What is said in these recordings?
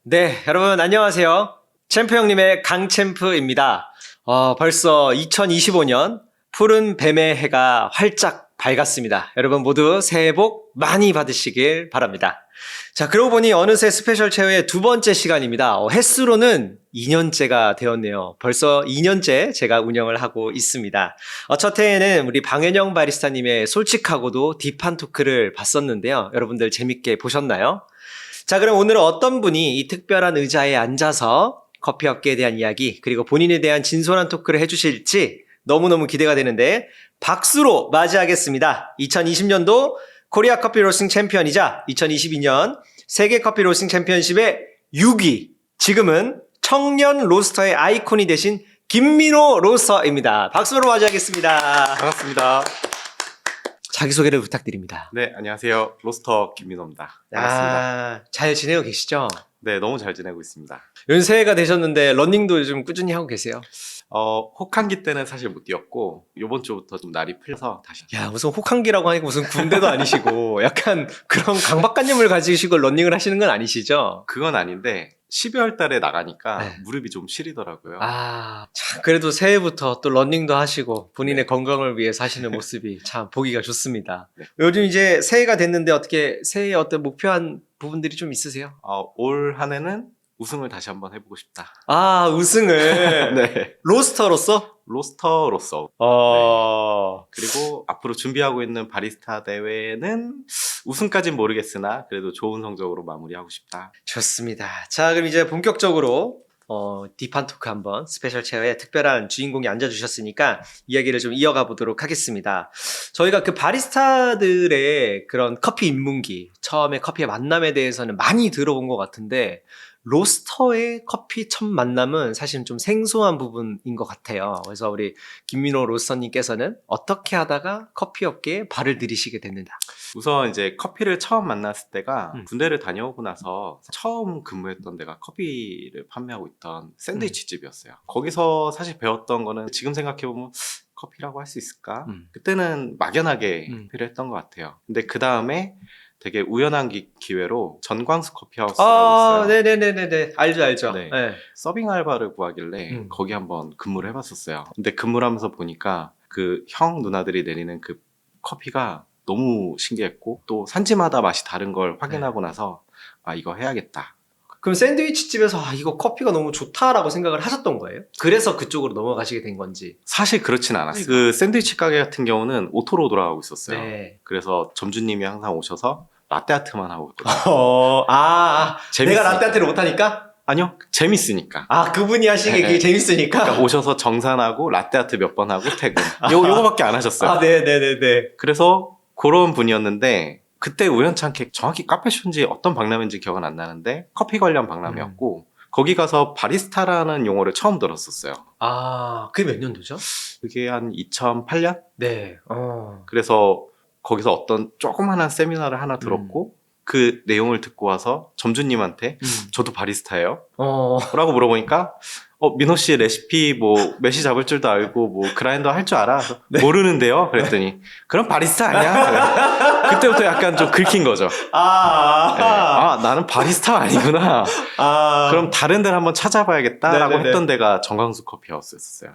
네, 여러분 안녕하세요. 챔프 형님의 강챔프입니다. 벌써 2025년 푸른 뱀의 해가 활짝 밝았습니다. 여러분 모두 새해 복 많이 받으시길 바랍니다. 자, 그러고 보니 어느새 스페셜 체어의 두 번째 시간입니다. 횟수로는 2년째가 되었네요. 벌써 2년째 제가 운영을 하고 있습니다. 첫 해에는 우리 방현영 바리스타님의 솔직하고도 딥한 토크를 봤었는데요. 여러분들 재밌게 보셨나요? 자, 그럼 오늘은 어떤 분이 이 특별한 의자에 앉아서 커피 업계에 대한 이야기, 그리고 본인에 대한 진솔한 토크를 해주실지 너무너무 기대가 되는데 박수로 맞이하겠습니다. 2020년도 코리아 커피 로스팅 챔피언이자 2022년 세계 커피 로스팅 챔피언십의 6위, 지금은 청년 로스터의 아이콘이 되신 김민호 로스터입니다. 박수로 맞이하겠습니다. 반갑습니다. 자기소개를 부탁드립니다. 네, 안녕하세요. 로스터 김민호입니다. 반갑습니다. 잘 지내고 계시죠? 네, 너무 잘 지내고 있습니다. 연세가 되셨는데 러닝도 요즘 꾸준히 하고 계세요? 혹한기 때는 사실 못 뛰었고 이번 주부터 좀 날이 풀려서 다시. 야, 무슨 혹한기라고 하니까 무슨 군대도 아니시고 약간 그런 강박관념을 가지시고 러닝을 하시는 건 아니시죠? 그건 아닌데 12월 달에 나가니까 네. 무릎이 좀 시리더라고요. 참 그래도 새해부터 또 러닝도 하시고 본인의 네. 건강을 위해서 하시는 모습이 참 보기가 좋습니다. 네. 요즘 이제 새해가 됐는데 어떻게 새해에 어떤 목표한 부분들이 좀 있으세요? 올 한 해는 우승을 다시 한번 해보고 싶다. 우승을 네. 로스터로서? 로스터로서. 그리고 앞으로 준비하고 있는 바리스타 대회는 우승까진 모르겠으나 그래도 좋은 성적으로 마무리하고 싶다. 좋습니다. 자, 그럼 이제 본격적으로 딥한 토크 한번 스페셜 체어에 특별한 주인공이 앉아주셨으니까 이야기를 좀 이어가 보도록 하겠습니다. 저희가 그 바리스타들의 그런 커피 입문기, 처음에 커피의 만남에 대해서는 많이 들어본 것 같은데 로스터의 커피 첫 만남은 사실 좀 생소한 부분인 것 같아요. 그래서 우리 김민호 로스터님께서는 어떻게 하다가 커피 업계에 발을 들이시게 됐는가? 우선 이제 커피를 처음 만났을 때가 음. 군대를 다녀오고 나서 처음 근무했던 데가 커피를 판매하고 있던 샌드위치 집이었어요. 거기서 사실 배웠던 거는 지금 생각해보면 커피라고 할 수 있을까? 그때는 막연하게 커피를 했던 것 같아요. 근데 그 다음에 되게 우연한 기회로 전광수 커피하우스라고 있어요. 네네네네. 알죠. 네. 네. 서빙 알바를 구하길래 거기 한번 근무를 해봤었어요. 근데 근무를 하면서 보니까 그 형 누나들이 내리는 그 커피가 너무 신기했고 또 산지마다 맛이 다른 걸 확인하고 나서 이거 해야겠다. 그럼 샌드위치 집에서 이거 커피가 너무 좋다라고 생각을 하셨던 거예요? 그래서 그쪽으로 넘어가시게 된 건지. 사실 그렇진 않았어요. 그 샌드위치 가게 같은 경우는 오토로 돌아가고 있었어요. 네. 그래서 점주님이 항상 오셔서 라떼아트만 하고 있거든요. 내가 라떼아트를 못하니까? 아니요, 재밌으니까. 그분이 하시는 게 네. 그게 재밌으니까? 그러니까 오셔서 정산하고 라떼아트 몇 번 하고 퇴근. 요거밖에 안 하셨어요. 네네네네. 그래서 그런 분이었는데 그때 우연찮게 정확히 카페쇼인지 어떤 박람회인지 기억은 안 나는데 커피 관련 박람회였고 거기 가서 바리스타라는 용어를 처음 들었었어요. 그게 몇 년도죠? 그게 한 2008년? 네. 그래서 거기서 어떤 조그마한 세미나를 하나 들었고 그 내용을 듣고 와서 점주님한테 저도 바리스타예요? 라고 물어보니까 민호 씨 레시피 뭐 메시 잡을 줄도 알고 뭐 그라인더 할 줄 알아? 네. 모르는데요? 그랬더니 그럼 바리스타 아니야? 그때부터 약간 좀 긁힌 거죠. 나는 바리스타 아니구나. 그럼 다른 데를 한번 찾아봐야겠다라고 네네네. 했던 데가 정광수 커피하우스였어요.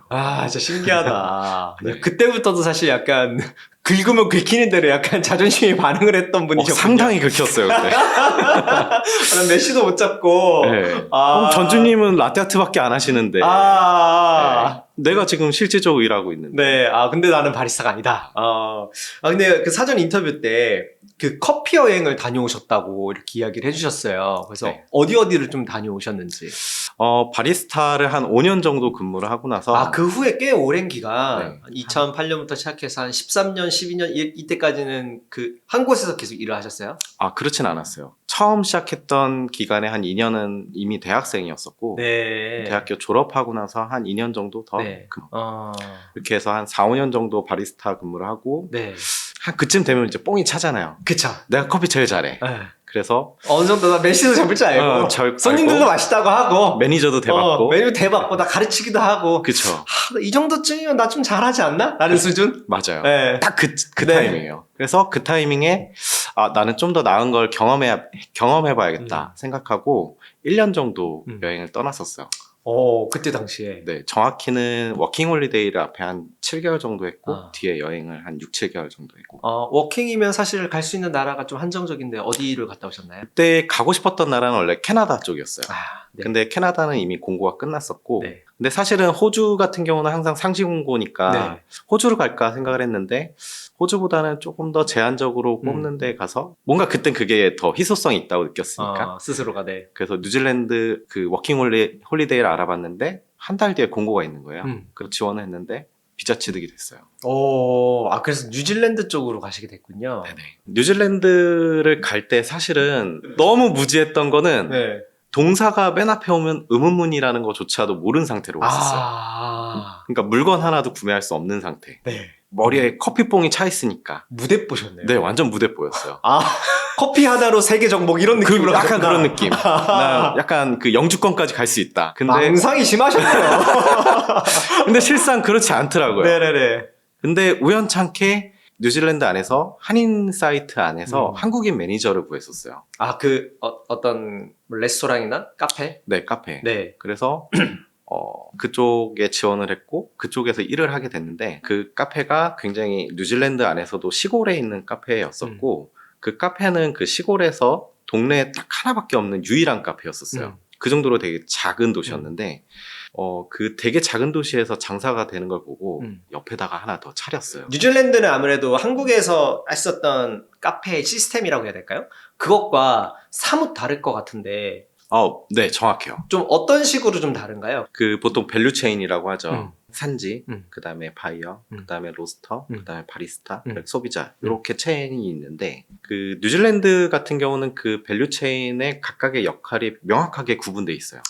진짜 신기하다. 네. 그때부터도 사실 약간 긁으면 긁히는 대로 약간 자존심이 반응을 했던 분이셨군요. 상당히 긁혔어요 그때. 난 메시도 못 잡고. 네. 전주님은 라떼아트밖에 안 하시는데 네. 내가 지금 실질적으로 일하고 있는데. 네, 근데 나는 바리스타가 아니다. 근데 그 사전 인터뷰 때 그 커피 여행을 다녀오셨다고 이렇게 이야기를 해주셨어요. 그래서 네. 어디를 좀 다녀오셨는지. 바리스타를 한 5년 정도 근무를 하고 나서 그 후에 꽤 오랜 기간, 네. 2008년부터 시작해서 한 13년, 12년 이때까지는 그 한 곳에서 계속 일을 하셨어요? 그렇진 않았어요. 처음 시작했던 기간에 한 2년은 이미 대학생이었었고 네. 대학교 졸업하고 나서 한 2년 정도 더 네. 이렇게 해서 한 4, 5년 정도 바리스타 근무를 하고 네. 한 그쯤 되면 이제 뽕이 차잖아요. 그쵸. 내가 커피 제일 잘해. 네. 그래서 어느 정도 나 메시도 잡을 줄 알고 손님들도 알고, 맛있다고 하고 매니저도 대받고 메뉴 대받고 나 가르치기도 하고 그쵸. 이 정도쯤이면 나 좀 잘하지 않나? 라는 수준? 맞아요. 네. 딱 그 네. 타이밍이에요. 그래서 그 타이밍에 나는 좀 더 나은 걸 경험해봐야겠다 생각하고 1년 정도 여행을 떠났었어요. 그때 당시에. 네, 정확히는 워킹 홀리데이를 앞에 한 7개월 정도 했고 뒤에 여행을 한 6, 7개월 정도 했고 워킹이면 사실 갈 수 있는 나라가 좀 한정적인데 어디를 갔다 오셨나요? 그때 가고 싶었던 나라는 원래 캐나다 쪽이었어요. 네. 근데 캐나다는 이미 공고가 끝났었고 네. 근데 사실은 호주 같은 경우는 항상 상시 공고니까 네. 호주를 갈까 생각을 했는데 호주보다는 조금 더 제한적으로 뽑는 데 가서 뭔가 그땐 그게 더 희소성이 있다고 느꼈으니까 스스로가 네. 그래서 뉴질랜드 그 워킹 홀리데이를 알아봤는데 한 달 뒤에 공고가 있는 거예요. 그래서 지원을 했는데 비자 취득이 됐어요. 그래서 뉴질랜드 쪽으로 가시게 됐군요. 네네. 뉴질랜드를 갈 때 사실은 너무 무지했던 거는 네. 동사가 맨 앞에 오면 의문문이라는 것조차도 모르는 상태로 갔었어요. 그러니까 물건 하나도 구매할 수 없는 상태. 네. 머리에 커피뽕이 차 있으니까. 무대 보셨네요. 네, 완전 무대 보였어요. 커피 하나로 세계 정복 이런 느낌으로 약간 가셨구나. 그런 느낌. 나 약간 그 영주권까지 갈 수 있다. 근데 망상이 심하셨네요. 근데 실상 그렇지 않더라고요. 네네네. 근데 우연찮게 뉴질랜드 안에서 한인 사이트 안에서 한국인 매니저를 구했었어요. 어떤 레스토랑이나 카페? 네, 카페. 네. 그래서 그쪽에 지원을 했고 그쪽에서 일을 하게 됐는데 그 카페가 굉장히 뉴질랜드 안에서도 시골에 있는 카페였었고 그 카페는 그 시골에서 동네에 딱 하나밖에 없는 유일한 카페였었어요. 그 정도로 되게 작은 도시였는데 그 되게 작은 도시에서 장사가 되는 걸 보고 옆에다가 하나 더 차렸어요. 뉴질랜드는 아무래도 한국에서 했었던 카페 시스템이라고 해야 될까요? 그것과 사뭇 다를 것 같은데 네, 정확해요. 좀 어떤 식으로 좀 다른가요? 그 보통 밸류 체인이라고 하죠. 산지, 그 다음에 바이어, 그 다음에 로스터, 그 다음에 바리스타, 소비자 이렇게 체인이 있는데 그 뉴질랜드 같은 경우는 그 밸류 체인의 각각의 역할이 명확하게 구분돼 있어요.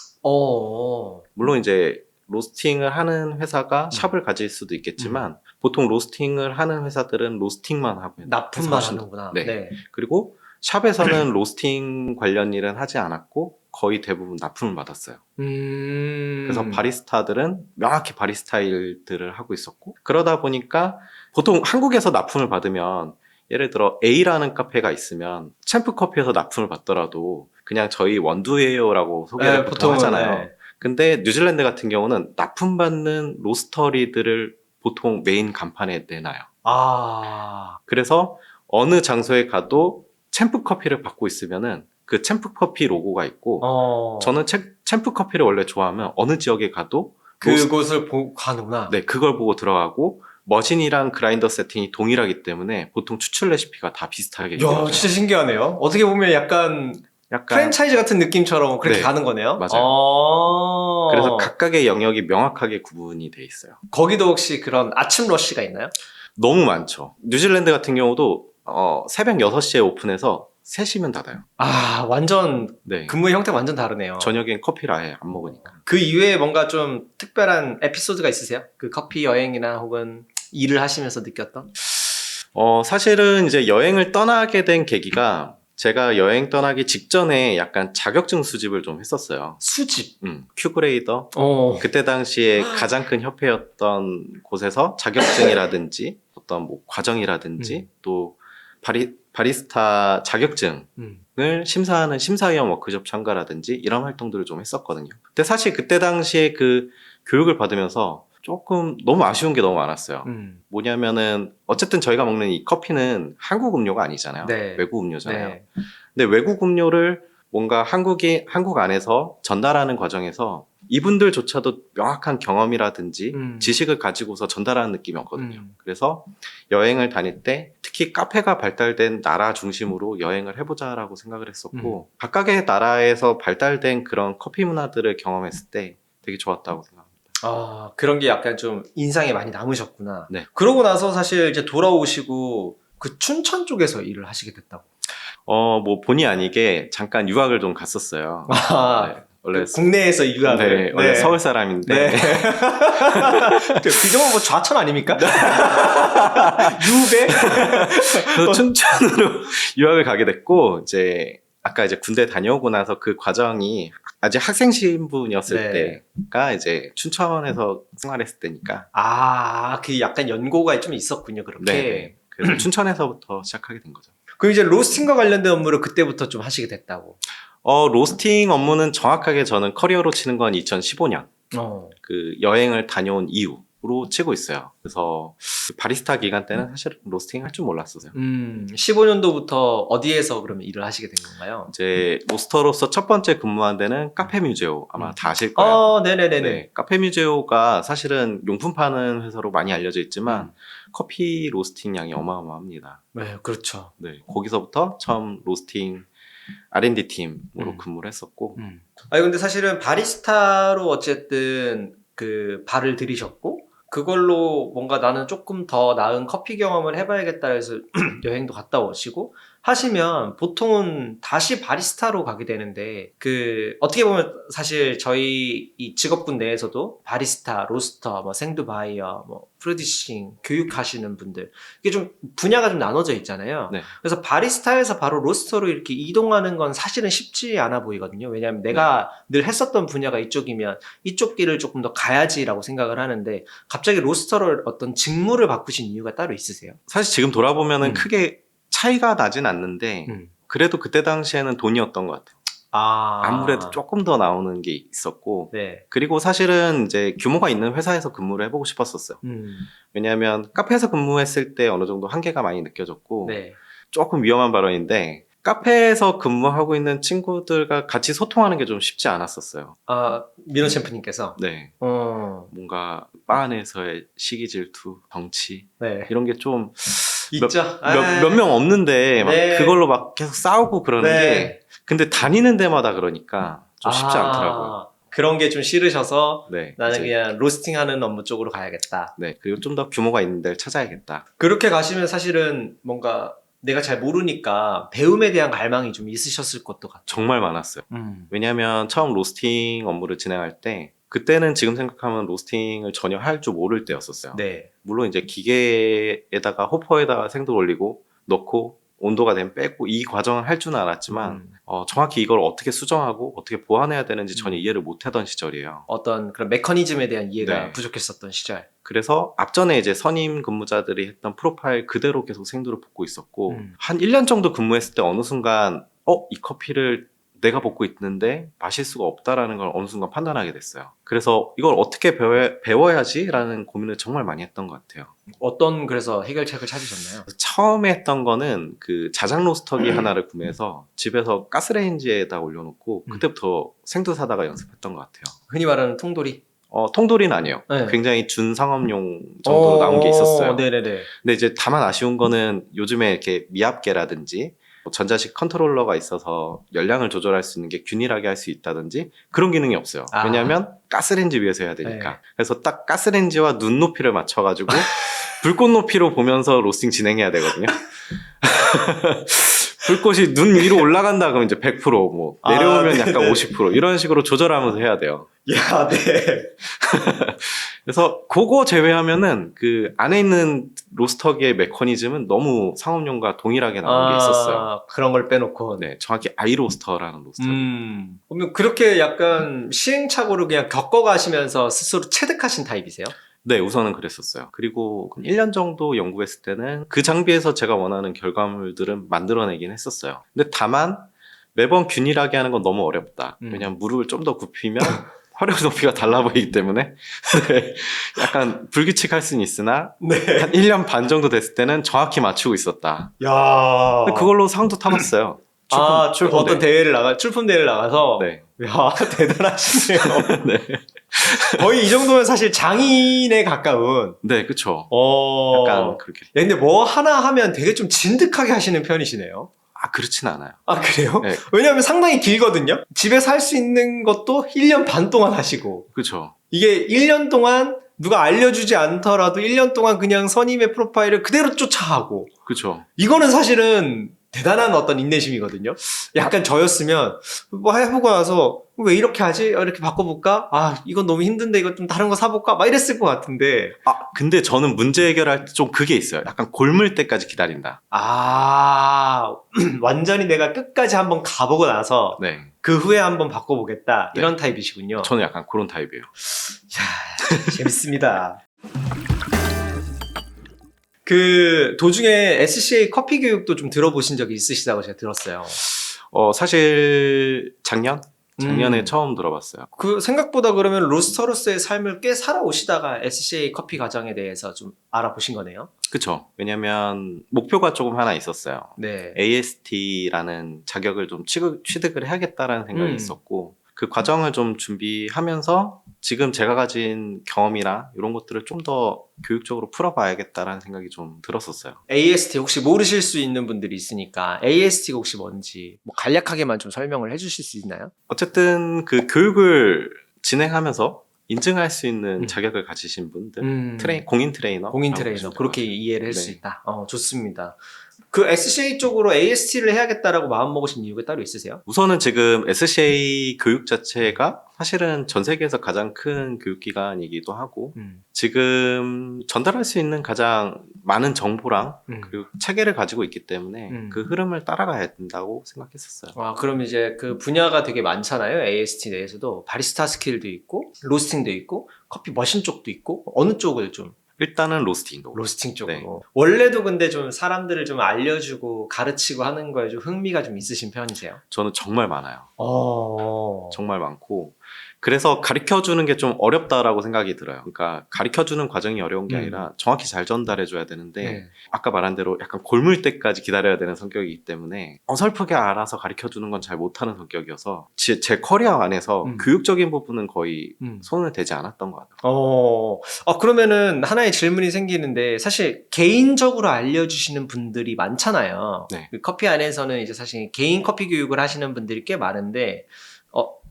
물론 이제 로스팅을 하는 회사가 샵을 가질 수도 있겠지만 보통 로스팅을 하는 회사들은 로스팅만 하고 납품만 하는구나. 네. 그리고 샵에서는 로스팅 관련 일은 하지 않았고 거의 대부분 납품을 받았어요. 그래서 바리스타들은 명확히 바리스타 일들을 하고 있었고 그러다 보니까 보통 한국에서 납품을 받으면 예를 들어 A라는 카페가 있으면 챔프 커피에서 납품을 받더라도 그냥 저희 원두예요라고 소개를 보통 하잖아요. 네. 근데 뉴질랜드 같은 경우는 납품받는 로스터리들을 보통 메인 간판에 내놔요. 그래서 어느 장소에 가도 챔프 커피를 받고 있으면은 그 챔프 커피 로고가 있고 저는 챔프 커피를 원래 좋아하면 어느 지역에 가도 그곳을 보고 가는구나. 네, 그걸 보고 들어가고 머신이랑 그라인더 세팅이 동일하기 때문에 보통 추출 레시피가 다 비슷하게 이루어져요. 진짜 신기하네요. 어떻게 보면 약간 프랜차이즈 같은 느낌처럼 그렇게 네, 가는 거네요. 맞아요. 그래서 각각의 영역이 명확하게 구분이 돼 있어요. 거기도 혹시 그런 아침 러쉬가 있나요? 너무 많죠. 뉴질랜드 같은 경우도 새벽 6시에 오픈해서 3시면 닫아요. 완전 네. 근무의 형태가 완전 다르네요. 저녁엔 커피를 아예 안 먹으니까. 그 이외에 뭔가 좀 특별한 에피소드가 있으세요? 그 커피 여행이나 혹은 일을 하시면서 느꼈던? 사실은 이제 여행을 떠나게 된 계기가 제가 여행 떠나기 직전에 약간 자격증 수집을 좀 했었어요. 수집? 큐그레이더. 그때 당시에 가장 큰 협회였던 곳에서 자격증이라든지 어떤 뭐 과정이라든지 또 바리스타 자격증을 심사하는 심사위원 워크숍 참가라든지 이런 활동들을 좀 했었거든요. 근데 사실 그때 당시에 그 교육을 받으면서 조금 너무 아쉬운 게 너무 많았어요. 뭐냐면은 어쨌든 저희가 먹는 이 커피는 한국 음료가 아니잖아요. 네. 외국 음료잖아요. 네. 근데 외국 음료를 뭔가 한국 안에서 전달하는 과정에서 이분들조차도 명확한 경험이라든지 지식을 가지고서 전달하는 느낌이 없거든요. 그래서 여행을 다닐 때 특히 카페가 발달된 나라 중심으로 여행을 해보자라고 생각을 했었고 각각의 나라에서 발달된 그런 커피 문화들을 경험했을 때 되게 좋았다고 생각합니다. 그런 게 약간 좀 인상에 많이 남으셨구나. 네. 그러고 나서 사실 이제 돌아오시고 그 춘천 쪽에서 일을 하시게 됐다고. 뭐 본의 아니게 잠깐 유학을 좀 갔었어요. 네. 원래 국내에서 유학을. 네, 원래 서울 사람인데. 네. 비정은 뭐 좌천 아닙니까? 유배? 그래서 춘천으로 유학을 가게 됐고 이제 아까 이제 군대 다녀오고 나서 그 과정이 아직 학생 신분이었을 네. 때가 이제 춘천에서 생활했을 때니까. 아, 그 약간 연고가 좀 있었군요, 그렇게. 네. 그래서 춘천에서부터 시작하게 된 거죠. 그럼 이제 로스팅과 관련된 업무를 그때부터 좀 하시게 됐다고. 로스팅 업무는 정확하게 저는 커리어로 치는 건 2015년. 어. 그 여행을 다녀온 이후로 치고 있어요. 그래서 그 바리스타 기간 때는 사실 로스팅 할 줄 몰랐었어요. 15년도부터 어디에서 그러면 일을 하시게 된 건가요? 이제 로스터로서 첫 번째 근무한 데는 카페 뮤제오 아마 다 아실 거예요. 네네네네. 네, 카페 뮤제오가 사실은 용품 파는 회사로 많이 알려져 있지만 커피 로스팅 양이 어마어마합니다. 네, 그렇죠. 네, 거기서부터 처음 로스팅 R&D 팀으로 음. 근무를 했었고 아니, 근데 사실은 바리스타로 어쨌든 그 발을 들이셨고, 그걸로 뭔가 나는 조금 더 나은 커피 경험을 해봐야겠다 해서 여행도 갔다 오시고 하시면 보통은 다시 바리스타로 가게 되는데, 그 어떻게 보면 사실 저희 이 직업군 내에서도 바리스타, 로스터, 뭐 생두 바이어, 뭐 프로듀싱 교육하시는 분들, 이게 좀 분야가 좀 나눠져 있잖아요. 네. 그래서 바리스타에서 바로 로스터로 이렇게 이동하는 건 사실은 쉽지 않아 보이거든요. 왜냐하면 내가 늘 했었던 분야가 이쪽이면 이쪽 길을 조금 더 가야지라고 생각을 하는데, 갑자기 로스터를 어떤 직무를 바꾸신 이유가 따로 있으세요? 사실 지금 돌아보면은 음. 크게 차이가 나진 않는데 그래도 그때 당시에는 돈이었던 것 같아요. 아무래도 조금 더 나오는 게 있었고 네. 그리고 사실은 이제 규모가 있는 회사에서 근무를 해보고 싶었었어요. 왜냐하면 카페에서 근무했을 때 어느 정도 한계가 많이 느껴졌고 네. 조금 위험한 발언인데 카페에서 근무하고 있는 친구들과 같이 소통하는 게 좀 쉽지 않았었어요. 민호 챔프님께서. 네. 어. 뭔가 바 안에서의 시기 질투, 덩치 네. 이런 게 좀 있죠. 몇 명 없는데 막 네. 그걸로 막 계속 싸우고 그러는 네. 게 근데 다니는 데마다 그러니까 좀 쉽지 않더라고요. 그런 게 좀 싫으셔서 네. 나는 이제, 그냥 로스팅하는 업무 쪽으로 가야겠다. 네. 그리고 좀 더 규모가 있는 데를 찾아야겠다. 그렇게 가시면 사실은 뭔가 내가 잘 모르니까 배움에 대한 갈망이 좀 있으셨을 것도 같아요. 정말 많았어요. 왜냐하면 처음 로스팅 업무를 진행할 때 그때는 지금 생각하면 로스팅을 전혀 할 줄 모를 때였었어요. 네. 물론 이제 기계에다가 호퍼에다가 생도 올리고 넣고 온도가 되면 빼고 이 과정을 할 줄은 알았지만 정확히 이걸 어떻게 수정하고 어떻게 보완해야 되는지 전혀 이해를 못하던 시절이에요. 어떤 그런 메커니즘에 대한 이해가 네. 부족했었던 시절. 그래서 앞전에 이제 선임 근무자들이 했던 프로파일 그대로 계속 생두를 볶고 있었고 음. 한 1년 정도 근무했을 때 어느 순간 이 커피를 내가 볶고 있는데 마실 수가 없다라는 걸 어느 순간 판단하게 됐어요. 그래서 이걸 어떻게 배워야지? 라는 고민을 정말 많이 했던 것 같아요. 어떤 그래서 해결책을 찾으셨나요? 처음에 했던 거는 그 자작 로스터기 하나를 구매해서 집에서 가스레인지에다 올려놓고 그때부터 생두 사다가 연습했던 것 같아요. 흔히 말하는 통돌이. 통돌이는 아니에요. 네. 굉장히 준상업용 정도로 나온 게 있었어요. 네네네. 근데 이제 다만 아쉬운 거는 요즘에 이렇게 미압계라든지 뭐 전자식 컨트롤러가 있어서 열량을 조절할 수 있는 게 균일하게 할 수 있다든지 그런 기능이 없어요. 왜냐하면 가스레인지 위에서 해야 되니까. 네. 그래서 딱 가스레인지와 눈 높이를 맞춰가지고 불꽃 높이로 보면서 로스팅 진행해야 되거든요. 불꽃이 눈 위로 올라간다 그러면 이제 100%뭐 내려오면 약간 50% 이런 식으로 조절하면서 해야 돼요. 야, 네. 그래서 그거 제외하면은 그 안에 있는 로스터기의 메커니즘은 너무 상업용과 동일하게 나온 게 있었어요. 그런 걸 빼놓고. 네, 정확히 아이로스터라는 로스터. 그러면 그렇게 약간 시행착오를 그냥 겪어가시면서 스스로 체득하신 타입이세요? 네, 우선은 그랬었어요. 그리고 1년 정도 연구했을 때는 그 장비에서 제가 원하는 결과물들은 만들어내긴 했었어요. 근데 다만 매번 균일하게 하는 건 너무 어렵다. 왜냐면 무릎을 좀 더 굽히면 화력 높이가 달라 보이기 때문에 네, 약간 불규칙할 수는 있으나 네. 한 1년 반 정도 됐을 때는 정확히 맞추고 있었다. 야. 근데 그걸로 상도 타봤어요. 어떤 출품 대회를 나가서. 네. 야, 대단하시네요. 네. 거의 이 정도면 사실 장인에 가까운. 네, 그쵸. 어. 약간 그렇게. 야, 근데 뭐 하나 하면 되게 좀 진득하게 하시는 편이시네요. 그렇진 않아요. 그래요? 네. 왜냐하면 상당히 길거든요? 집에서 할 수 있는 것도 1년 반 동안 하시고. 그쵸. 이게 1년 동안 누가 알려주지 않더라도 1년 동안 그냥 선임의 프로파일을 그대로 쫓아하고. 그쵸. 이거는 사실은 대단한 어떤 인내심이거든요. 약간 저였으면 뭐 해보고 나서 왜 이렇게 하지? 이렇게 바꿔볼까? 아, 이건 너무 힘든데 이거 좀 다른 거 사볼까? 막 이랬을 것 같은데. 근데 저는 문제 해결할 때 좀 그게 있어요. 약간 골물 때까지 기다린다. 아, 완전히 내가 끝까지 한번 가보고 나서 네. 그 후에 한번 바꿔보겠다. 네. 이런 타입이시군요. 저는 약간 그런 타입이에요. 재밌습니다. 그 도중에 SCA 커피 교육도 좀 들어보신 적이 있으시다고 제가 들었어요. 사실 작년에 음. 처음 들어봤어요. 그 생각보다 그러면 로스터로서의 삶을 꽤 살아오시다가 SCA 커피 과정에 대해서 좀 알아보신 거네요. 그쵸. 왜냐면 목표가 조금 하나 있었어요. 네. AST라는 자격을 좀 취득을 해야겠다라는 생각이 음. 있었고 그 과정을 좀 준비하면서 지금 제가 가진 경험이나 이런 것들을 좀 더 교육적으로 풀어봐야겠다라는 생각이 좀 들었었어요. AST 혹시 모르실 수 있는 분들이 있으니까 AST가 혹시 뭔지 뭐 간략하게만 좀 설명을 해주실 수 있나요? 어쨌든 그 교육을 진행하면서 인증할 수 있는 음. 자격을 가지신 분들, 공인 트레이너. 공인 트레이너 그렇게 이해를 할 수 네. 있다. 좋습니다. 그 SCA 쪽으로 AST를 해야겠다라고 마음 먹으신 이유가 따로 있으세요? 우선은 지금 SCA 교육 자체가 사실은 전 세계에서 가장 큰 교육기관이기도 하고 지금 전달할 수 있는 가장 많은 정보랑 그리고 체계를 가지고 있기 때문에 그 흐름을 따라가야 된다고 생각했었어요. 그럼 이제 그 분야가 되게 많잖아요. AST 내에서도 바리스타 스킬도 있고 로스팅도 있고 커피 머신 쪽도 있고 어느 쪽을 좀 일단은 로스팅 쪽으로. 네. 원래도 근데 좀 사람들을 좀 알려주고 가르치고 하는 거에 좀 흥미가 좀 있으신 편이세요? 저는 정말 많아요. 어. 정말 많고 그래서 가르쳐주는 게 좀 어렵다라고 생각이 들어요. 그러니까 가르쳐주는 과정이 어려운 게 아니라 정확히 잘 전달해줘야 되는데 네. 아까 말한 대로 약간 골물 때까지 기다려야 되는 성격이기 때문에 어설프게 알아서 가르쳐주는 건 잘 못하는 성격이어서 제 커리어 안에서 교육적인 부분은 거의 손을 대지 않았던 것 같아요. 그러면은 하나의 질문이 생기는데 사실 개인적으로 알려주시는 분들이 많잖아요. 네. 그 커피 안에서는 이제 사실 개인 커피 교육을 하시는 분들이 꽤 많은데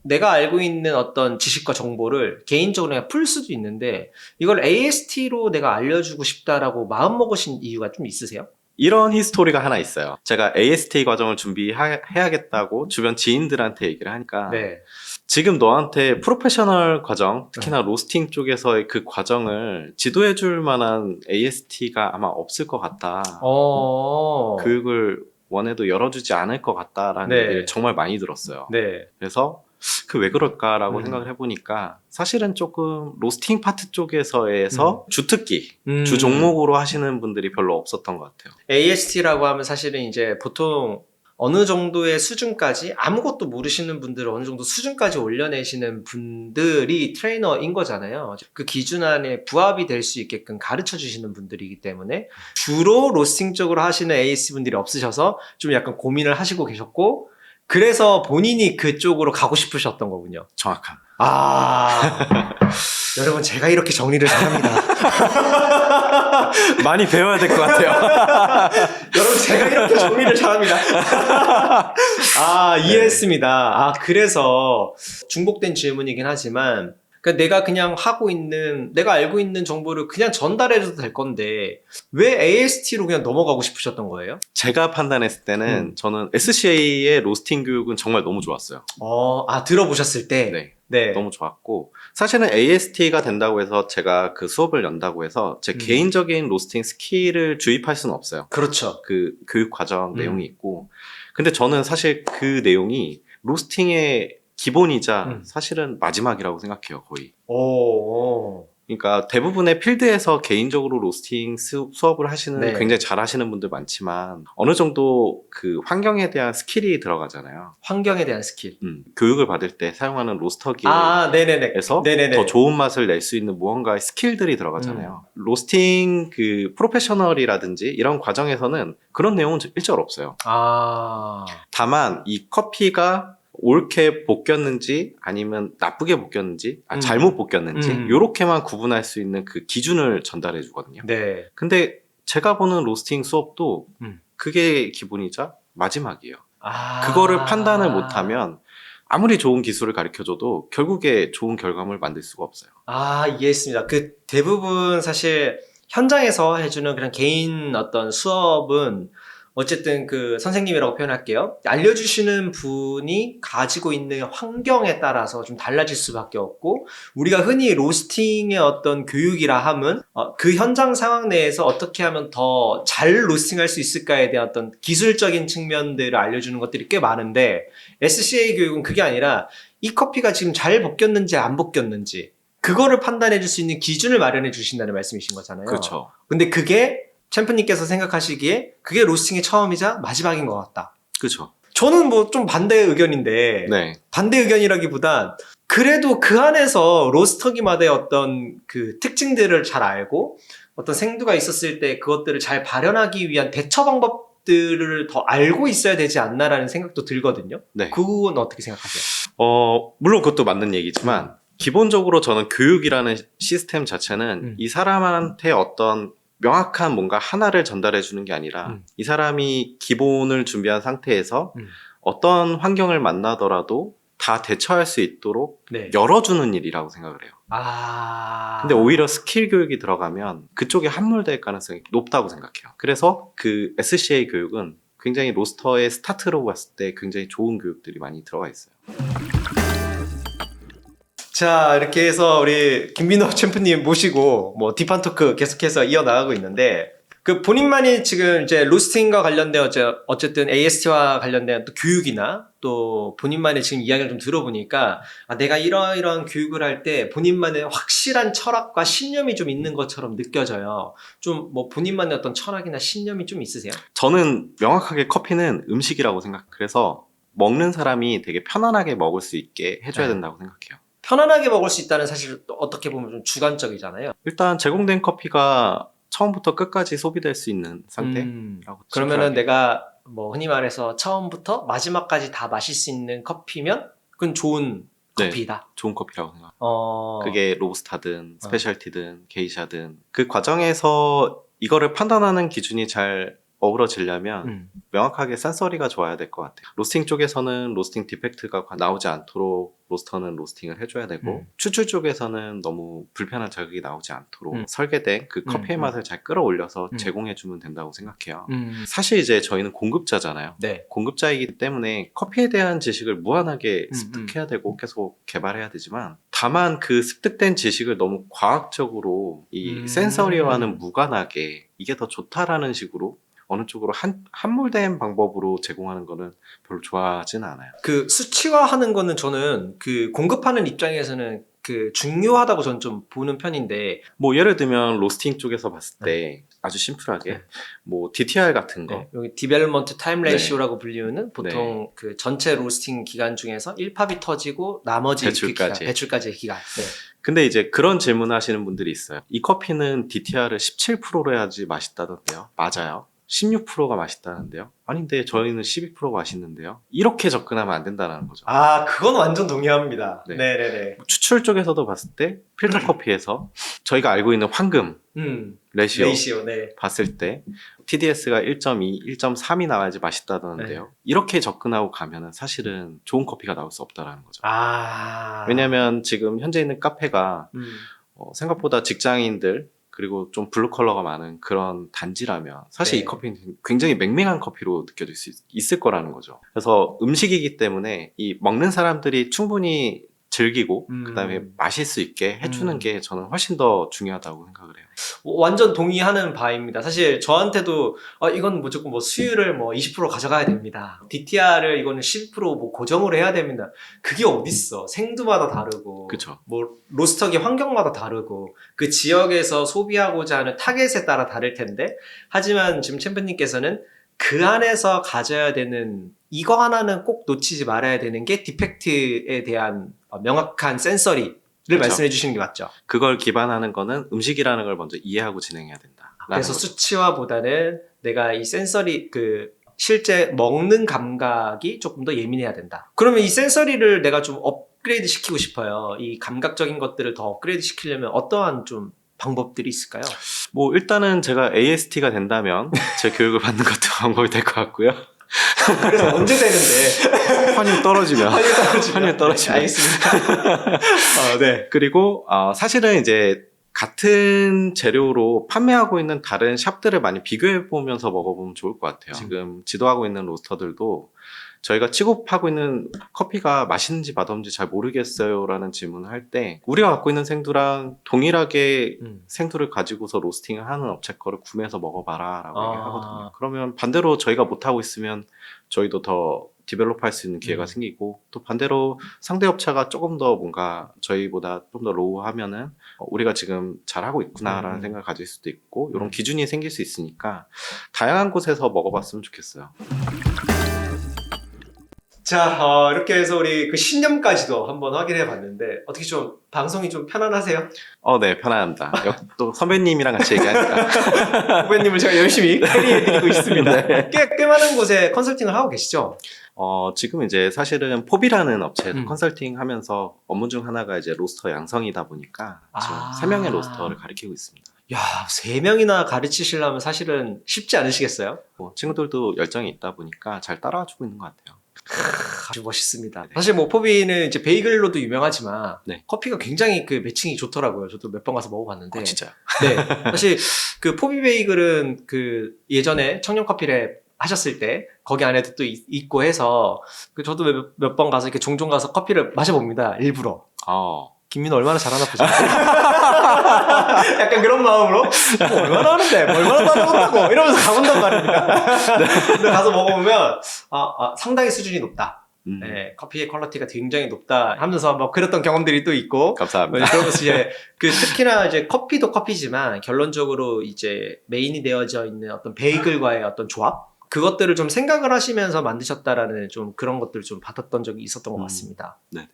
내가 알고 있는 어떤 지식과 정보를 개인적으로 그냥 풀 수도 있는데 이걸 AST로 내가 알려주고 싶다라고 마음먹으신 이유가 좀 있으세요? 이런 히스토리가 하나 있어요. 제가 AST 과정을 준비해야겠다고 주변 지인들한테 얘기를 하니까 네. 지금 너한테 프로페셔널 과정, 특히나 로스팅 쪽에서의 그 과정을 지도해줄 만한 AST가 아마 없을 것 같다. 교육을 원해도 열어주지 않을 것 같다라는 네. 얘기를 정말 많이 들었어요. 네. 그래서 왜 그럴까라고 생각을 해보니까 사실은 조금 로스팅 파트 쪽에서에서 주특기, 주 종목으로 하시는 분들이 별로 없었던 것 같아요. AST라고 하면 사실은 이제 보통 어느 정도의 수준까지 아무것도 모르시는 분들을 어느 정도 수준까지 올려내시는 분들이 트레이너인 거잖아요. 그 기준 안에 부합이 될 수 있게끔 가르쳐 주시는 분들이기 때문에 주로 로스팅 쪽으로 하시는 AST 분들이 없으셔서 좀 약간 고민을 하시고 계셨고 그래서 본인이 그쪽으로 가고 싶으셨던 거군요. 정확한. 여러분 제가 이렇게 정리를 잘합니다. 많이 배워야 될 것 같아요. 여러분 제가 이렇게 정리를 잘합니다. 이해했습니다. 그래서 중복된 질문이긴 하지만 그러니까 내가 그냥 내가 알고 있는 정보를 그냥 전달해줘도 될 건데 왜 AST로 그냥 넘어가고 싶으셨던 거예요? 제가 판단했을 때는 저는 SCA의 로스팅 교육은 정말 너무 좋았어요. 들어보셨을 때? 네. 너무 좋았고 사실은 AST가 된다고 해서 제가 그 수업을 연다고 해서 제 개인적인 로스팅 스킬을 주입할 수는 없어요. 그렇죠. 그 교육 과정 내용이 있고 근데 저는 사실 그 내용이 로스팅의 기본이자 사실은 마지막이라고 생각해요, 거의. 그러니까 대부분의 필드에서 개인적으로 로스팅 수업을 하시는 굉장히 잘하시는 분들 많지만 어느 정도 그 환경에 대한 스킬이 들어가잖아요. 환경에 대한 스킬. 교육을 받을 때 사용하는 로스터기에서 더 좋은 맛을 낼 수 있는 무언가의 스킬들이 들어가잖아요. 로스팅 그 프로페셔널이라든지 이런 과정에서는 그런 내용은 일절 없어요. 다만 이 커피가 옳게 볶였는지 아니면 나쁘게 볶였는지 잘못 볶였는지 요렇게만 구분할 수 있는 그 기준을 전달해 주거든요. 네. 근데 제가 보는 로스팅 수업도 그게 기본이자 마지막이에요. 그거를 판단을 못하면 아무리 좋은 기술을 가르쳐줘도 결국에 좋은 결과물을 만들 수가 없어요. 이해했습니다. 그 대부분 사실 현장에서 해주는 그냥 개인 어떤 수업은 어쨌든 그 선생님이라고 표현할게요. 알려주시는 분이 가지고 있는 환경에 따라서 좀 달라질 수밖에 없고, 우리가 흔히 로스팅의 어떤 교육이라 함은 그 현장 상황 내에서 어떻게 하면 더 잘 로스팅할 수 있을까에 대한 어떤 기술적인 측면들을 알려주는 것들이 꽤 많은데, SCA 교육은 그게 아니라 이 커피가 지금 잘 볶였는지 안 볶였는지 그거를 판단해 줄 수 있는 기준을 마련해 주신다는 말씀이신 거잖아요. 그렇죠. 근데 그게 챔프님께서 생각하시기에 그게 로스팅의 처음이자 마지막인 것 같다. 그렇죠. 저는 뭐 좀 반대 의견인데, 네. 반대 의견이라기보단 그래도 그 안에서 로스터기마다의 어떤 그 특징들을 잘 알고 어떤 생두가 있었을 때 그것들을 잘 발현하기 위한 대처 방법들을 더 알고 있어야 되지 않나라는 생각도 들거든요. 네. 그건 어떻게 생각하세요? 물론 그것도 맞는 얘기지만 기본적으로 저는 교육이라는 시스템 자체는 이 사람한테 어떤 명확한 뭔가 하나를 전달해 주는 게 아니라 이 사람이 기본을 준비한 상태에서 어떤 환경을 만나더라도 다 대처할 수 있도록 네. 열어주는 일이라고 생각을 해요. 근데 오히려 스킬 교육이 들어가면 그쪽에 함몰될 가능성이 높다고 생각해요. 그래서 그 SCA 교육은 굉장히 로스터의 스타트로 봤을 때 굉장히 좋은 교육들이 많이 들어가 있어요. 자, 이렇게 해서 우리 김민호 챔프님 모시고 뭐 딥한 토크 계속해서 이어나가고 있는데, 그 본인만이 지금 이제 로스팅과 관련된 어쨌든 AST와 관련된 또 교육이나 또 본인만의 지금 이야기를 좀 들어보니까 내가 이러이러한 교육을 할 때 본인만의 확실한 철학과 신념이 좀 있는 것처럼 느껴져요. 좀 뭐 본인만의 어떤 철학이나 신념이 좀 있으세요? 저는 명확하게 커피는 음식이라고 생각. 그래서 먹는 사람이 되게 편안하게 먹을 수 있게 해줘야 된다고 생각해요. 편안하게 먹을 수 있다는 사실 또 어떻게 보면 좀 주관적이잖아요. 일단 제공된 커피가 처음부터 끝까지 소비될 수 있는 상태라고. 그러면은 내가 뭐 흔히 말해서 처음부터 마지막까지 다 마실 수 있는 커피면 그건 좋은 커피다. 좋은 커피라고 생각해요. 어... 그게 로부스타든 스페셜티든 게이샤든 그 과정에서 이거를 판단하는 기준이 잘 어우러지려면 명확하게 센서리가 좋아야 될 것 같아요. 로스팅 쪽에서는 로스팅 디펙트가 나오지 않도록 로스터는 로스팅을 해줘야 되고, 추출 쪽에서는 너무 불편한 자극이 나오지 않도록 설계된 그 커피의 맛을 잘 끌어올려서 제공해주면 된다고 생각해요. 사실 이제 저희는 공급자잖아요. 네. 공급자이기 때문에 커피에 대한 지식을 무한하게 습득해야 되고 계속 개발해야 되지만, 다만 그 습득된 지식을 너무 과학적으로 이 센서리와는 무관하게 이게 더 좋다라는 식으로 어느 쪽으로 함몰된 방법으로 제공하는 거는 별로 좋아하지는 않아요. 그 수치화하는 거는 저는 그 공급하는 입장에서는 그 중요하다고 저는 좀 보는 편인데, 뭐 예를 들면 로스팅 쪽에서 봤을 때 아주 심플하게 뭐 DTR 같은 거, 여기 디벨롭먼트 타임 레이시오라고 불리우는 보통 그 전체 로스팅 기간 중에서 1팝이 터지고 나머지 배출까지의 기간. 근데 이제 그런 질문 하시는 분들이 있어요. 이 커피는 DTR을 17%로 해야지 맛있다던데요. 맞아요. 16%가 맛있다는데요. 아닌데 저희는 12%가 맛있는데요. 이렇게 접근하면 안 된다는 거죠. 그건 완전 동의합니다. 네. 네네네. 추출 쪽에서도 봤을 때 필터 커피에서 저희가 알고 있는 황금 레시오 네. 봤을 때 TDS가 1.2, 1.3이 나와야지 맛있다던데요. 네. 이렇게 접근하고 가면은 사실은 좋은 커피가 나올 수 없다라는 거죠. 왜냐면 지금 현재 있는 카페가 생각보다 직장인들 그리고 좀 블루 컬러가 많은 그런 단지라면 사실 이 커피는 굉장히 맹맹한 커피로 느껴질 수 있을 거라는 거죠. 그래서 음식이기 때문에 이 먹는 사람들이 충분히 즐기고 그다음에 마실 수 있게 해주는 게 저는 훨씬 더 중요하다고 생각을 해요. 완전 동의하는 바입니다. 사실 저한테도 이건 무조건 뭐 수율을 뭐 20% 가져가야 됩니다. DTR을 이거는 10%뭐 고정으로 해야 됩니다. 그게 어딨어. 생두마다 다르고, 그쵸. 뭐 로스터기 환경마다 다르고, 그 지역에서 소비하고자 하는 타겟에 따라 다를 텐데, 하지만 지금 챔프님께서는 그 안에서 가져야 되는 이거 하나는 꼭 놓치지 말아야 되는 게 디펙트에 대한 명확한 센서리를 그렇죠. 말씀해 주시는 게 맞죠. 그걸 기반하는 거는 음식이라는 걸 먼저 이해하고 진행해야 된다. 그래서 수치화보다는 내가 이 센서리 실제 먹는 감각이 조금 더 예민해야 된다. 그러면 이 센서리를 내가 좀 업그레이드 시키고 싶어요. 이 감각적인 것들을 더 업그레이드 시키려면 어떠한 좀 방법들이 있을까요? 뭐 일단은 제가 AST가 된다면 제 교육을 받는 것도 방법이 될 것 같고요. 그래서 언제 되는데? 환율 떨어지면. 네, 알겠습니다. 네. 그리고 사실은 이제 같은 재료로 판매하고 있는 다른 샵들을 많이 비교해 보면서 먹어보면 좋을 것 같아요. 지금 지도하고 있는 로스터들도 저희가 취급하고 있는 커피가 맛있는지 맛없는지 잘 모르겠어요 라는 질문을 할 때 우리가 갖고 있는 생두랑 동일하게 생두를 가지고서 로스팅을 하는 업체 거를 구매해서 먹어봐라 라고 얘기하거든요. 그러면 반대로 저희가 못하고 있으면 저희도 더 디벨롭 할 수 있는 기회가 생기고, 또 반대로 상대 업체가 조금 더 뭔가 저희보다 좀 더 로우하면은 우리가 지금 잘하고 있구나라는 생각을 가질 수도 있고, 이런 기준이 생길 수 있으니까 다양한 곳에서 먹어봤으면 좋겠어요. 자, 이렇게 해서 우리 그 신념까지도 한번 확인해 봤는데, 어떻게 좀 방송이 좀 편안하세요? 네, 편안합니다. 또 선배님이랑 같이 얘기하니까. 후배님을 제가 열심히 캐리해드리고 있습니다. 네. 꽤 많은 곳에 컨설팅을 하고 계시죠? 지금 이제 사실은 포비라는 업체에서 컨설팅 하면서 업무 중 하나가 이제 로스터 양성이다 보니까 지금 3명의 로스터를 가리키고 있습니다. 야, 3명이나 가르치시려면 사실은 쉽지 않으시겠어요? 친구들도 열정이 있다 보니까 잘 따라주고 있는 것 같아요. 아주 멋있습니다. 네네. 사실 뭐 포비는 이제 베이글로도 유명하지만 네. 커피가 굉장히 그 매칭이 좋더라고요. 저도 몇 번 가서 먹어봤는데. 진짜요? 네. 사실 그 포비 베이글은 그 예전에 청년 커피랩 하셨을 때 거기 안에도 또 있고 해서 그 저도 몇 번 가서 이렇게 종종 가서 커피를 마셔봅니다. 일부러. 김민호 얼마나 잘하나 보자. 약간 그런 마음으로 뭐 얼마나 하는데 얼마나 많다고 이러면서 가본단 말입니다. 근데 가서 먹어보면 상당히 수준이 높다. 네, 커피의 퀄리티가 굉장히 높다 하면서 뭐 그랬던 경험들이 또 있고. 감사합니다. 그러면서 이제 특히나 이제 커피도 커피지만 결론적으로 이제 메인이 되어져 있는 어떤 베이글과의 어떤 조합, 그것들을 좀 생각을 하시면서 만드셨다라는 좀 그런 것들을 좀 받았던 적이 있었던 것 같습니다. 네네.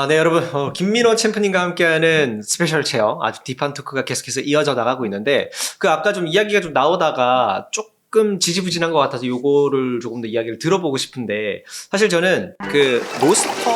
네, 여러분. 김민호 챔프님과 함께하는 스페셜 체어, 아주 딥한 토크가 계속해서 이어져 나가고 있는데, 아까 좀 이야기가 좀 나오다가 조금 지지부진한 것 같아서 요거를 조금 더 이야기를 들어보고 싶은데, 사실 저는 로스터